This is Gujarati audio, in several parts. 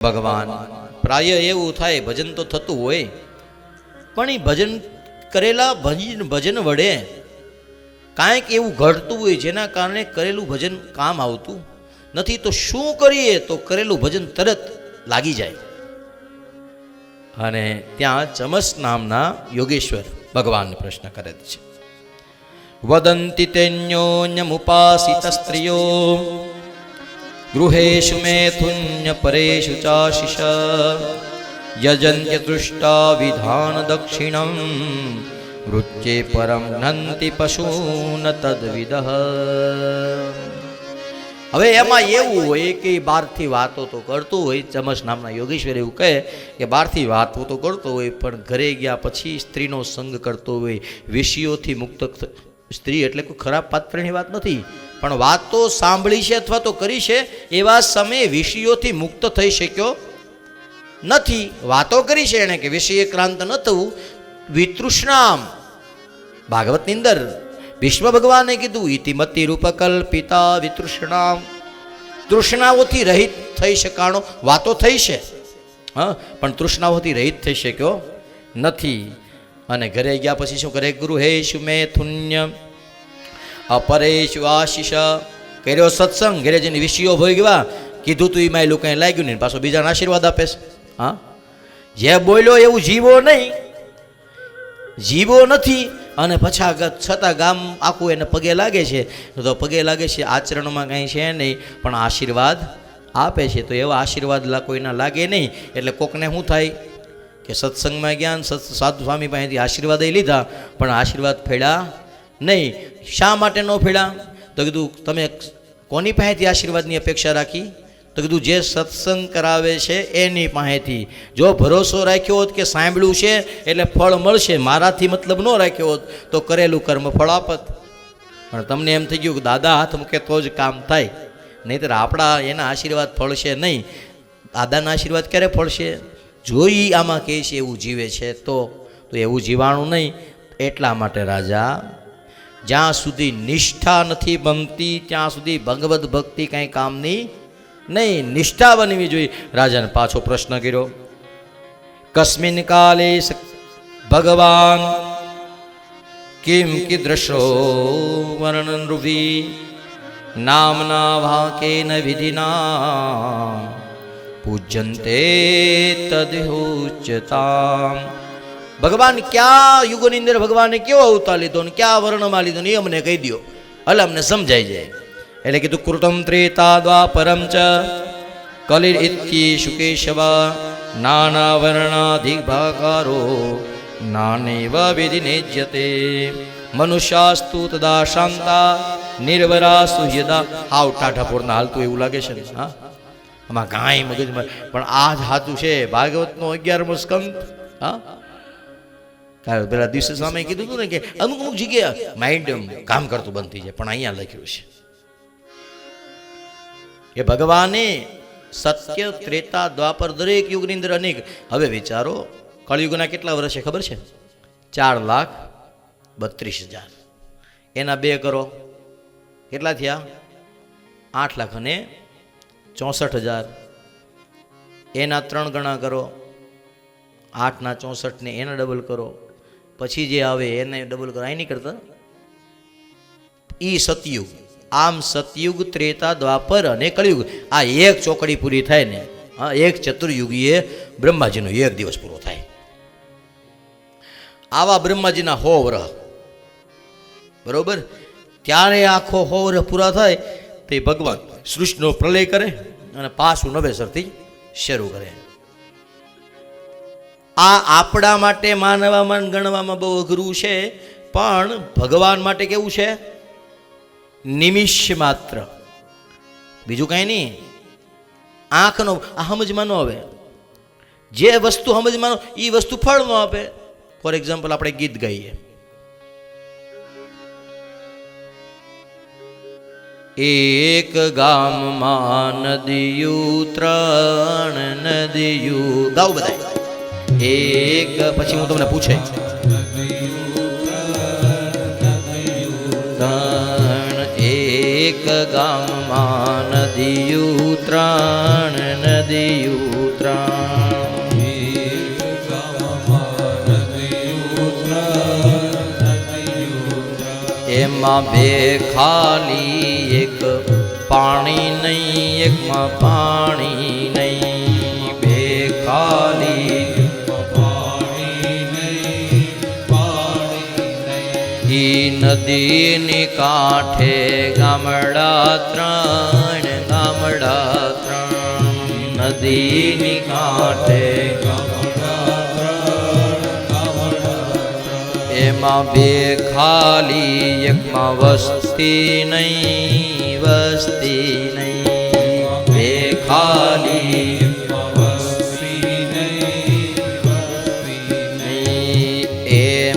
ભગવાન પ્રાય એવું થાય ભજન તો થતું હોય પણ એ ભજન કરેલા ભજન વડે કાંઈક એવું ઘડતું હોય જેના કારણે કરેલું ભજન કામ આવતું નથી, તો શું કરીએ તો કરેલું ભજન તરત લાગી જાય. અને ત્યાં ચમસ નામના યોગેશ્વર ભગવાન પ્રશ્ન કરે છે. વદંતિ તેન્યોન્યમુપાસિત સ્ત્રિયો ગૃહેષુ મેથુન્ય પરેષુ ચાશિષ યજન્ત્ય દૃષ્ટા વિધાન દક્ષિણમ વૃચ્ચે પરમ જ્ઞંતિ પશુન તદ્વિદઃ. હવે એમાં એવું હોય કે બહારથી વાતો તો કરતો હોય, ચમસ નામના યોગેશ્વર એવું કહે કે બહારથી વાતો તો કરતો હોય પણ ઘરે ગયા પછી સ્ત્રીનો સંગ કરતો હોય, વિષયોથી મુક્ત. સ્ત્રી એટલે કોઈ ખરાબ પાત્રની વાત નથી, પણ વાતો સાંભળી છે અથવા તો કરી છે એવા સમયે વિષયોથી મુક્ત થઈ શક્યો નથી. વાતો કરી છે એણે કે વિષય ક્રાંત ન થવું. વિતૃષ્ણામ ભાગવતની અંદર વિશ્વ ભગવાને કીધું ઇતિમતી રૂપકલ્પિતા વિતૃષ્ણામ, તૃષ્ણાઓથી રહિત થઈ શકાણો. વાતો થઈ છે હા, પણ તૃષ્ણાઓથી રહિત થઈ શક્યો નથી. અને ઘરે ગયા પછી શું કરે? ગૃહેષુ મેથુન્ય અપરેષુ આશિષ. કર્યો સત્સંગ, ઘરે જઈને વિષયો ભોગવ્યા, કીધું તું એમાં એ લોકોને લાગ્યું નહીં, પાછો બીજાને આશીર્વાદ આપે છે. હા, જે બોલ્યો એવું જીવો નહીં, જીવો નથી. અને પછાગત છતાં ગામ આખું એને પગે લાગે છે, તો પગે લાગે છે, આચરણમાં કંઈ છે નહીં, પણ આશીર્વાદ આપે છે. તો એવા આશીર્વાદ કોઈના લાગે નહીં એટલે કોકને શું થાય કે સત્સંગમાં ગયા, સાધુ સ્વામી પાસેથી આશીર્વાદ લીધા પણ આશીર્વાદ ફેડ્યા નહીં. શા માટે ન ફેડ્યા? તો કીધું તમે કોની પાસેથી આશીર્વાદની અપેક્ષા રાખી? તો કીધું જે સત્સંગ કરાવે છે એની પાસેથી. જો ભરોસો રાખ્યો હોત કે સાંભળ્યું છે એટલે ફળ મળશે, મારાથી મતલબ ન રાખ્યો હોત તો કરેલું કર્મ ફળ આપત. પણ તમને એમ થઈ ગયું કે દાદા હાથ મૂકે તો જ કામ થાય, નહીંતર આપણા એના આશીર્વાદ ફળશે નહીં. દાદાના આશીર્વાદ ક્યારે ફળશે? જોઈ આમાં કહે છે એવું જીવે છે તો એવું જીવાણું નહીં. એટલા માટે રાજા, જ્યાં સુધી નિષ્ઠા નથી બનતી ત્યાં સુધી ભગવદ ભક્તિ કાંઈ કામની નહીં. નિષ્ઠા બનવી જોઈએ. રાજાને પાછો પ્રશ્ન કર્યો, કસ્મિન કાલે ભગવાન કિમ કીદૃશો વર્ણનૃવિ નામના વાકેન વિધિના પૂજ્યંતે તદુચ્યતામ. ભગવાન ક્યાં યુગની અંદર ભગવાને કેવો અવતાર લીધો ને ક્યાં વર્ણમાં લીધો ને એ અમને કહી દો, એટલે અમને સમજાઈ જાય. એટલે કીધું કૃતમ ત્રેતા દ્વાપરમ ચ કલિર ઇત્યેષુ કેશવ નાના વર્ણાધિભાકારો નાનેવ વિધિનેજ્યતે મનુષ્યાસ્તુ તદા શાંતા નિર્વરાસુ યદા. હાવ ટાઢાપોરના હાલતું એવું લાગે છે ને. હા, આમાં કાંઈ મગજમાં, પણ આ જ સાચું છે. ભાગવતનો 11મો સ્કંદ. હા, પેલા દિવસે સામે કીધું હતું ને કે અમુક અમુક જગ્યાએ માઇન્ડ કામ કરતું બંધ થઈ જાય, પણ અહીંયા લખ્યું છે કે ભગવાને સત્ય ત્રેતા દ્વાપર દરેક યુગની અંદર અનેક. હવે વિચારો કળયુગના કેટલા વર્ષ છે ખબર છે? 4,32,000. એના 2 કરો કેટલા થયા? 8,64,000. એના 3 ગણા કરો, 8 ના 64 ને એના ડબલ કરો, પછી જે આવે એને ડબલ કરો. અહીં નહીં કરતા. ઈ સતયુગ. આમ સતયુગ, ત્રેતા, દ્વાપર અને કળયુગ, આ એક ચોકડી પૂરી થાય ને, હા, એક ચતુર્યુગીએ બ્રહ્માજીનો 1 દિવસ પૂરો થાય. આવા બ્રહ્માજીના 100 વર્ષ, બરોબર? ત્યારે આખો 100 વર્ષ પૂરા થાય તે ભગવાન સૃષ્ટિનો પ્રલય કરે અને પાછું નવેસરથી શરૂ કરે. આ આપણા માટે માનવામાં ગણવામાં બહુ અઘરું છે, પણ ભગવાન માટે કેવું છે? નિમિષ માત્ર, બીજું કાંઈ નહીં. આંખનો સમજમાં ન આવે. જે વસ્તુ સમજમાં એ વસ્તુ ફળ ન આપે. ફોર એક્ઝામ્પલ આપણે ગીત ગાઈએ, એક ગામમાં નદીયું 3 નદીયું. ગાવ બધા એક, પછી હું તમને પૂછે એક ગામમાં નદીયું 3 નદીયું એમાં બે ખાલી એક પાણી નહીં, એકમાં પાણી નહીં. બે ખાલી ઈ નદીની કાંઠે ગામડા ત્રણ, ગામડા ત્રણ. નદીની કાંઠે એમાં બે ખાલી, એકમાં વસ્તી નહીં, વસ્તી નહીં. બે ખાલી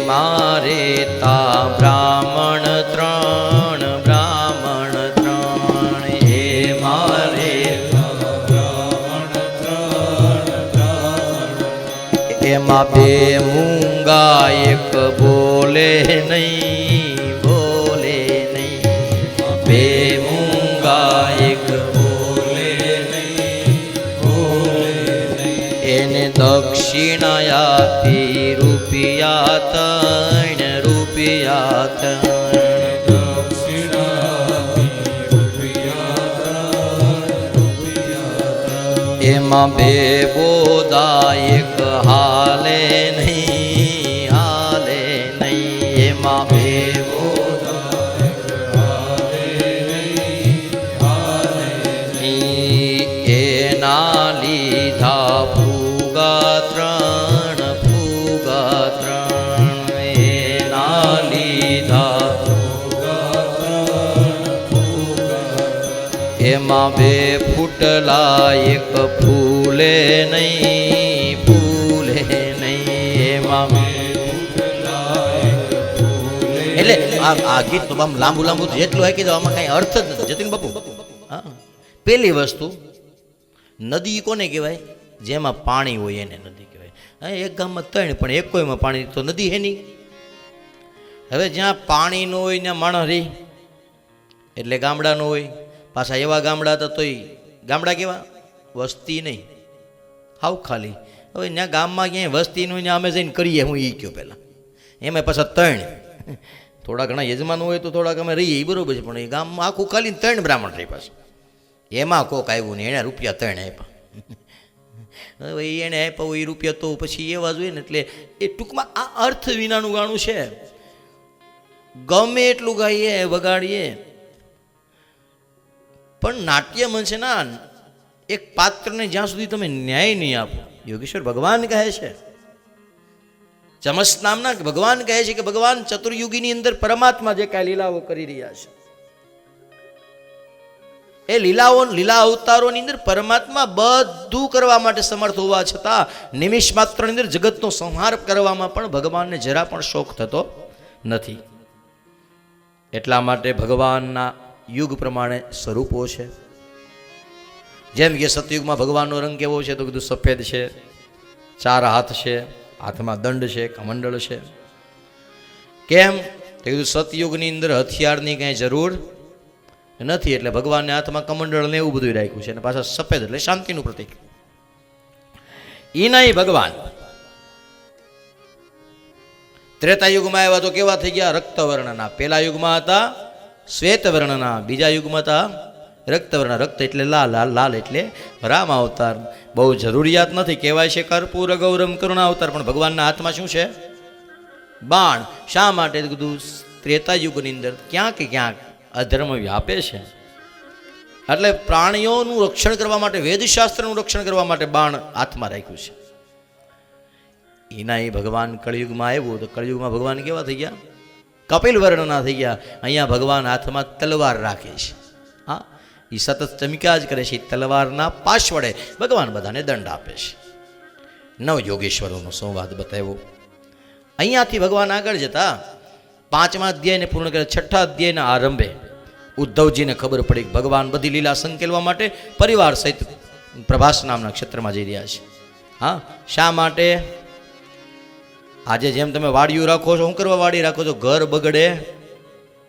મારે તા બ્રાહ્મણ ત્રણ, બ્રાહ્મણ ત્રણ. એ મારે એમાં બે મૂંગા એક બોલે નહીં, બોલે નહીં. બે મૂંગા એક બોલે નહીં, બોલે નહીં. એને દક્ષિણાયાથી રૂપિયા ત્રણ, રૂપિયા ત્રણ. એમાં બે બોદા એક હાલે નહીં, હાલે નહીં. એમાં બે બોદા એક હાલે નહીં, હાલે નહીં. એના લીધા ફૂગા ત્રણ, ફૂગા ત્રણ. એના લીધા ફૂગા ત્રણ, ફૂગા ત્રણ. એમાં બે ફૂટલા એક ફૂલે નહીં, ફૂલે નહીં. એમાં બે ફૂટલા એક ફૂલે. એટલે આ ગીત તો આમ લાંબુ લાંબુ જેટલું હોય કીધું આમાં કઈ અર્થ જ નથી. જતીન બાપુ, હા, પેલી વસ્તુ નદી કોને કહેવાય? જેમાં પાણી હોય એને નદી કહેવાય. હા, એક ગામમાં ત્રણ પણ એક કોઈમાં પાણી તો નદી હે નહીં. હવે જ્યાં પાણી ન હોય ને માણસ રહી એટલે ગામડા ન હોય. પાછા એવા ગામડા હતા તોય ગામડા કેવા? વસ્તી નહીં, હાવ ખાલી. હવે ત્યાં ગામમાં ક્યાંય વસ્તીનું ત્યાં અમે જઈને કરીએ, હું એ કહ્યો પહેલાં. એમાં પાછા ત્રણ, થોડા ઘણા યજમાન હોય તો થોડાક અમે રહીએ એ બરાબર છે, પણ એ ગામમાં આખું ખાલી ત્રણ બ્રાહ્મણ રહી પાછું. એમાં કોક આવ્યું ને એણે રૂપિયા ત્રણ આપ્યા. હવે એણે આપ્યા હોય એ રૂપિયા તો પછી એવા જોઈએ ને. એટલે એ ટૂંકમાં આ અર્થ વિનાનું ગાણું છે. ગમે એટલું ગાઈએ વગાડીએ પણ નાટ્ય મંચે ના એક પાત્રને જ્યાં સુધી તમે ન્યાય નહીં આપો. યોગેશ્વર ભગવાન કહે છે, ચમસ નામના ભગવાન કહે છે કે ભગવાન ચતુર્યુગીની અંદર પરમાત્મા જે કાંઈ લીલાઓ કરી રહ્યા છે એ લીલા અવતારોની અંદર પરમાત્મા બધું કરવા માટે સમર્થ હોવા છતાં નિમિષ માત્રની અંદર જગતનો સંહાર કરવામાં પણ ભગવાનને જરા પણ શોખ થતો નથી. એટલા માટે ભગવાનના યુગ પ્રમાણે સ્વરૂપો છે. જેમ કે સતયુગમાં ભગવાનનો રંગ કેવો છે તો કીધું સફેદ છે, 4 હાથ છે, હાથમાં દંડ છે, કમંડળ છે. કેમ તો કીધું સતયુગની અંદર હથિયારની કાંઈ જરૂર નથી, એટલે ભગવાનને હાથમાં કમંડળ ને એવું બધું રાખ્યું છે. અને પાછા સફેદ એટલે શાંતિનું પ્રતીક. ઈ નહીં ભગવાન ત્રેતા યુગમાં આવ્યા તો કેવા થઈ ગયા? રક્તવર્ણના. પેલા યુગમાં હતા શ્વેત વર્ણના, બીજા યુગમાં હતા રક્તવર્ણ. રક્ત એટલે લાલ, લાલ એટલે રામ અવતાર. બહુ જરૂરિયાત નથી, કહેવાય છે કર્પૂર ગૌરમ કરુણા અવતાર, પણ ભગવાનના હાથમાં શું છે? બાણ. શા માટે કીધું? ત્રેતા યુગની અંદર ક્યાંક ક્યાંક અધર્મ વ્યાપે છે, એટલે પ્રાણીઓનું રક્ષણ કરવા માટે, વેદશાસ્ત્રનું રક્ષણ કરવા માટે બાણ હાથમાં રાખ્યું છે. એના એ ભગવાન કળિયુગમાં આવ્યું તો કળિયુગમાં ભગવાન કેવા થઈ ગયા? કપિલ વર્ણના થઈ ગયા. અહીંયા ભગવાન હાથમાં તલવાર રાખે છે. હા, એ સતત ચમક્યા જ કરે છે. તલવારના પાશ વડે ભગવાન બધાને દંડ આપે છે. નવ યોગેશ્વરોનો સંવાદ બતાવ્યો. અહીંયાથી ભગવાન આગળ જતા 5મા અધ્યાયને પૂર્ણ કરે. 6ઠા અધ્યાયના આરંભે ઉદ્ધવજીને ખબર પડી કે ભગવાન બધી લીલા સંકેલવા માટે પરિવાર સહિત પ્રભાસ નામના ક્ષેત્રમાં જઈ રહ્યા છે. હા, શા માટે? આજે જેમ તમે વાડીઓ રાખો છો, શું કરવા વાડી રાખો છો? ઘર બગડે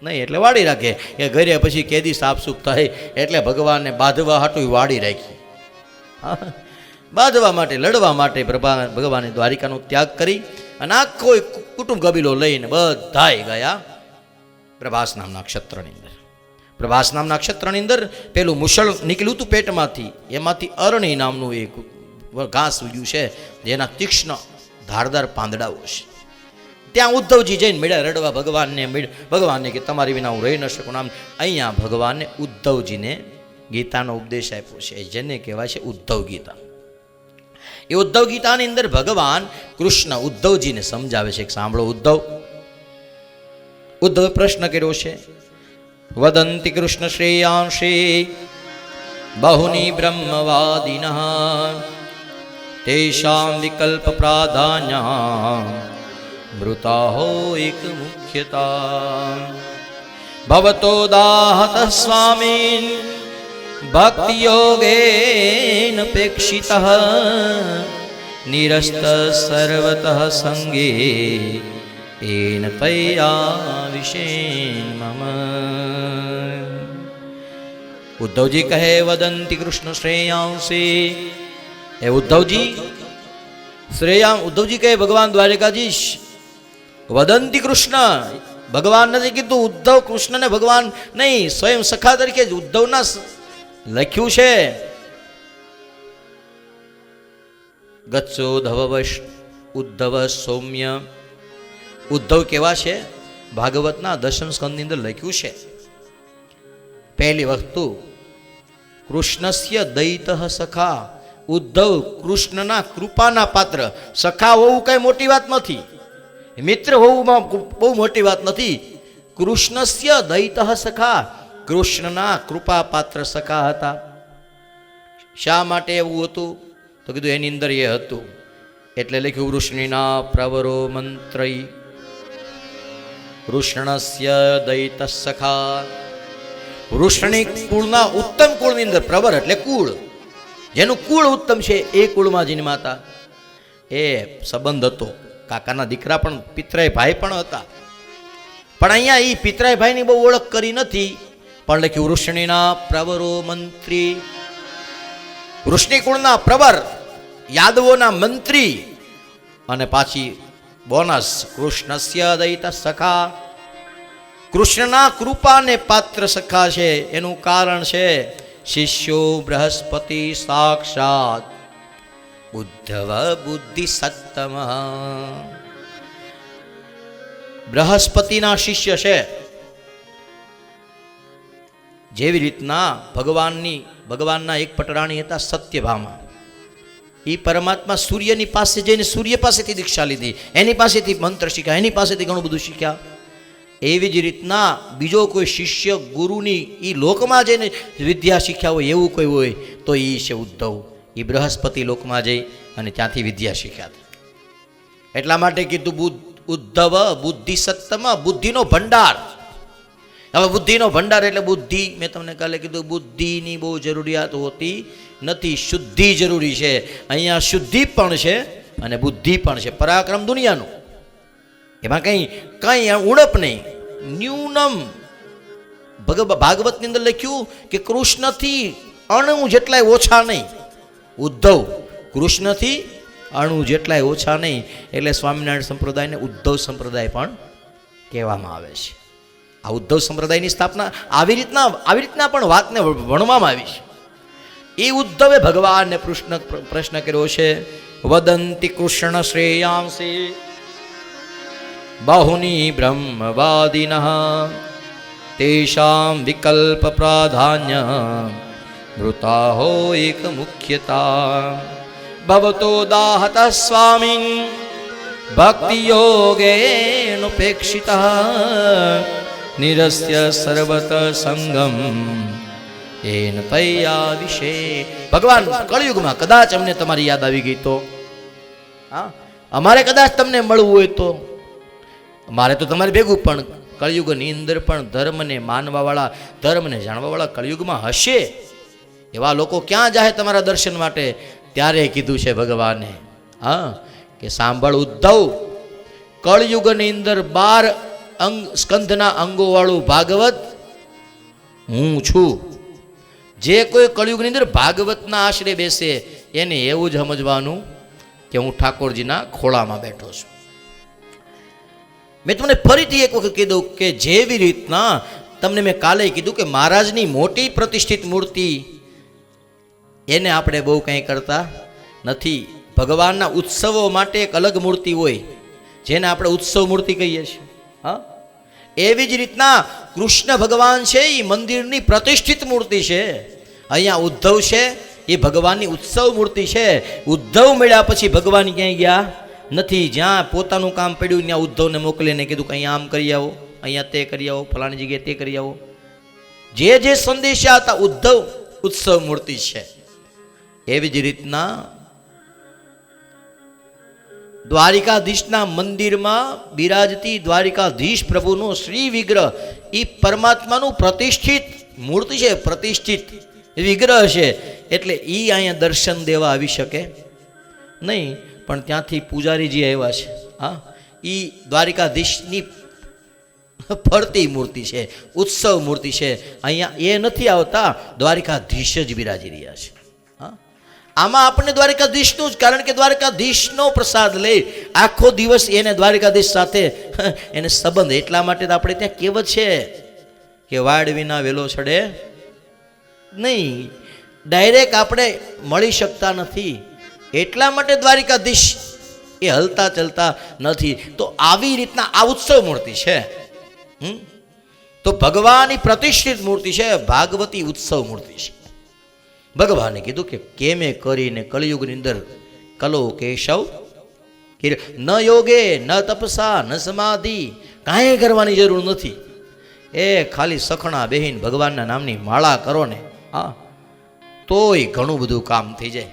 નહીં એટલે વાડી રાખે. એ ઘરે પછી કેદી સાફસૂફ થાય એટલે ભગવાનને બાંધવા હાટું વાડી રાખી. હા, બાંધવા માટે, લડવા માટે ભગવાને દ્વારિકાનો ત્યાગ કરી અને આખો કુટુંબ કબીલો લઈને બધાય ગયા પ્રભાસ નામના ક્ષેત્રની અંદર. પ્રભાસ નામના ક્ષેત્રની અંદર પેલું મુસળ નીકળ્યું હતું પેટમાંથી, એમાંથી અરણી નામનું એક ઘાસ ઉગ્યું છે જેના તીક્ષ્ણ ધારદાર પાંદડાઓ છે. ત્યાં ઉદ્ધવજી જઈને મળ્યા રડવા ભગવાનને કે તમારી વિના હું રહી ન શકું. આમ અહીંયા ભગવાને ઉદ્ધવજીને ગીતાનો ઉપદેશ આપ્યો છે, જેને કહેવાય છે ઉદ્ધવ ગીતા. એ ઉદ્ધવ ગીતાની અંદર ભગવાન કૃષ્ણ ઉદ્ધવજીને સમજાવે છે. સાંભળો ઉદ્ધવે પ્રશ્ન કર્યો છે, વદંતિ કૃષ્ણ શ્રેયાંશી બહુની બ્રહ્મવાદિનઃ તેષાં વિકલ્પ પ્રાધાન્યા મૃતાહો એક મુખ્યતા ભવતો દાહત સ્વામીન ભક્તિ યોગેન પેક્ષિતઃ નિરસ્ત સર્વતઃ સંગે એન તૈયા વિશેન મમ. ઉદ્ધવજી કહે, વદંતિ કૃષ્ણ શ્રેયાંસી. એ ઉદ્ધવજી કહે, ભગવાન દ્વારિકાધીશ વદંતિ કૃષ્ણ, ભગવાન નથી કીધું, ઉદ્ધવ કૃષ્ણને ભગવાન નહીં, સ્વયં સખા તરીકે જ ઉદ્ધવના લખ્યું છે. ઉદ્ધવ સૌમ્ય. ઉદ્ધવ કેવા છે? ભાગવતના 10મ સ્કંદની અંદર લખ્યું છે. પહેલી વસ્તુ, કૃષ્ણસ્ય દયિતઃ સખા. ઉદ્ધવ કૃષ્ણના કૃપાના પાત્ર. સખા હોવું કઈ મોટી વાત નથી, મિત્ર હોવું બહુ મોટી વાત નથી. કૃષ્ણસ્ય દયિતઃ સખા, કૃષ્ણના કૃપા પાત્ર સખા હતા. શા માટે એવું હતું? તો કીધું એની અંદર એ હતું એટલે લખ્યું, વૃષ્ણિના પ્રવરો મંત્રઈ વૃષ્ણસ્ય દયિત સખા. વૃષ્ણિક કુળના ઉત્તમ કુળની અંદર, પ્રવર એટલે કુળ, જેનું કુળ ઉત્તમ છે એ કુળમાં જન્માતા. એ સંબંધ હતો, કાકાના દીકરા પણ પિતરાય ભાઈ પણ હતા. પણ અહીંયા એ પિતરાય ભાઈની બહુ ઓળખ કરી નથી, પણ લખ્યું વૃષ્ણિના પ્રવરો મંત્રી. વૃષ્ણિ કુળના પ્રવર, યાદવોના મંત્રી. અને પાછી બોનસ, કૃષ્ણસ્ય દયિત સખા. કૃષ્ણના કૃપાને પાત્ર સખા છે. એનું કારણ છે શિષ્યો બૃહસ્પતિ સાક્ષાત ઉદ્ધવ બુદ્ધિ સત્તમ. બૃહસ્પતિના શિષ્ય છે. જેવી રીતના ભગવાનના એક પટરાણી હતા સત્યભામા. એ પરમાત્મા સૂર્યની પાસે જઈને સૂર્ય પાસેથી દીક્ષા લીધી, એની પાસેથી મંત્ર શીખ્યા, એની પાસેથી ઘણું બધું શીખ્યા. એવી જ રીતના બીજો કોઈ શિષ્ય ગુરુની એ લોકમાં જઈને વિદ્યા શીખ્યા હોય એવું કોઈ હોય તો એ છે ઉદ્ધવ. એ બૃહસ્પતિ લોકમાં જઈ અને ત્યાંથી વિદ્યા શીખ્યા હતા. એટલા માટે કીધું ઉદ્ધવ બુદ્ધિ સત્તમ, બુદ્ધિનો ભંડાર. હવે બુદ્ધિનો ભંડાર એટલે બુદ્ધિ, મેં તમને કાલે કીધું બુદ્ધિની બહુ જરૂરિયાત હોતી નથી, શુદ્ધિ જરૂરી છે. અહીંયા શુદ્ધિ પણ છે અને બુદ્ધિ પણ છે. પરાક્રમ દુનિયાનું, એમાં કંઈ ઉણપ નહીં, ન્યૂનમ. ભાગવતની અંદર લખ્યું કે કૃષ્ણથી અણુ જેટલાય ઓછા નહીં. ઉદ્ધવ કૃષ્ણથી અણુ જેટલાય ઓછા નહીં. એટલે સ્વામિનારાયણ સંપ્રદાયને ઉદ્ધવ સંપ્રદાય પણ કહેવામાં આવે છે. આ ઉદ્ધવ સંપ્રદાયની સ્થાપના આવી રીતના પણ વાતને ભણવામાં આવી છે. એ ઉદ્ધવે ભગવાનને પ્રશ્ન કર્યો છે, વદંતિ કૃષ્ણ શ્રેયાંસી બાહુની બ્રહ્મવાદિનઃ તેષાં વિકલ્પ પ્રાધાન્ય મૃતાહો એક મુખ્યતા ભવતો દાહત સ્વામિન ભક્તિ યોગેનુપેક્ષિતઃ નિરસ્ય સર્વત સંગમ એન તૈયા વિશે. ભગવાન કળયુગમાં કદાચ અમને તમારી યાદ આવી ગઈ તો, અમારે કદાચ તમને મળવું હોય તો, મારે તો તમારે ભેગું, પણ કળયુગની અંદર પણ ધર્મને માનવાવાળા, ધર્મને જાણવાવાળા કળયુગમાં હશે. એવા લોકો ક્યાં જાય તમારા દર્શન માટે? ત્યારે કીધું છે ભગવાને, કે સાંભળ ઉદ્ધવ, કળયુગની અંદર 12 સ્કંધના અંગોવાળું ભાગવત હું છું. જે કોઈ કળયુગની અંદર ભાગવતના આશરે બેસે એને એવું જ સમજવાનું કે હું ઠાકોરજીના ખોળામાં બેઠો છું. મેં તમને ફરીથી એક વખત કીધું કે જેવી રીતના તમને મેં કાલે કીધું કે મહારાજની મોટી પ્રતિષ્ઠિત મૂર્તિ એને આપણે બહુ કંઈ કરતા નથી. ભગવાનના ઉત્સવો માટે એક અલગ મૂર્તિ હોય જેને આપણે ઉત્સવ મૂર્તિ કહીએ છીએ. હા, એવી જ રીતના કૃષ્ણ ભગવાન છે એ મંદિરની પ્રતિષ્ઠિત મૂર્તિ છે. અહીંયા ઉદ્ધવ છે એ ભગવાનની ઉત્સવ મૂર્તિ છે. ઉદ્ધવ મળ્યા પછી ભગવાન ક્યાંય ગયા નથી. જ્યાં પોતાનું કામ પડ્યું ત્યાં ઉદ્ધવને મોકલીને કીધું કે અહીંયા આમ કરી આવો, અહીંયા તે કરી આવો, ફલાણી જગ્યાએ તે કરી આવો. જે જે સંદેશા હતા ઉદ્ધવ ઉત્સવ મૂર્તિ છે. એવી જ રીતના દ્વારિકાધીશના મંદિરમાં બિરાજતી દ્વારિકાધીશ પ્રભુનો શ્રી વિગ્રહ એ પરમાત્માનું પ્રતિષ્ઠિત મૂર્તિ છે, પ્રતિષ્ઠિત વિગ્રહ છે. એટલે એ અહીંયા દર્શન દેવા આવી શકે નહીં. પણ ત્યાંથી પૂજારીજી આવ્યા છે. હા, એ દ્વારિકાધીશની ફરતી મૂર્તિ છે, ઉત્સવ મૂર્તિ છે. અહીંયા એ નથી આવતા, દ્વારિકાધીશ જ બિરાજી રહ્યા છે. આમાં આપણને દ્વારિકાધીશનું જ, કારણ કે દ્વારિકાધીશનો પ્રસાદ લઈ આખો દિવસ એને દ્વારિકાધીશ સાથે એને સંબંધ. એટલા માટે આપણે ત્યાં કહેવત છે કે વાડ વિના વેલો ચડે નહીં. ડાયરેક્ટ આપણે મળી શકતા નથી, એટલા માટે દ્વારિકાધીશ એ હલતા ચલતા નથી. તો આવી રીતના આ ઉત્સવ મૂર્તિ છે. તો ભગવાનની પ્રતિષ્ઠિત મૂર્તિ છે, ભાગવતી ઉત્સવ મૂર્તિ છે. ભગવાને કીધું કે કેમે કરીને કળિયુગની અંદર કલો કેશવ ન યોગે ન તપસા ન સમાધિ, કાંઈ કરવાની જરૂર નથી. એ ખાલી સખણા બેહીન ભગવાનના નામની માળા કરો ને, હા, તોય ઘણું બધું કામ થઈ જાય.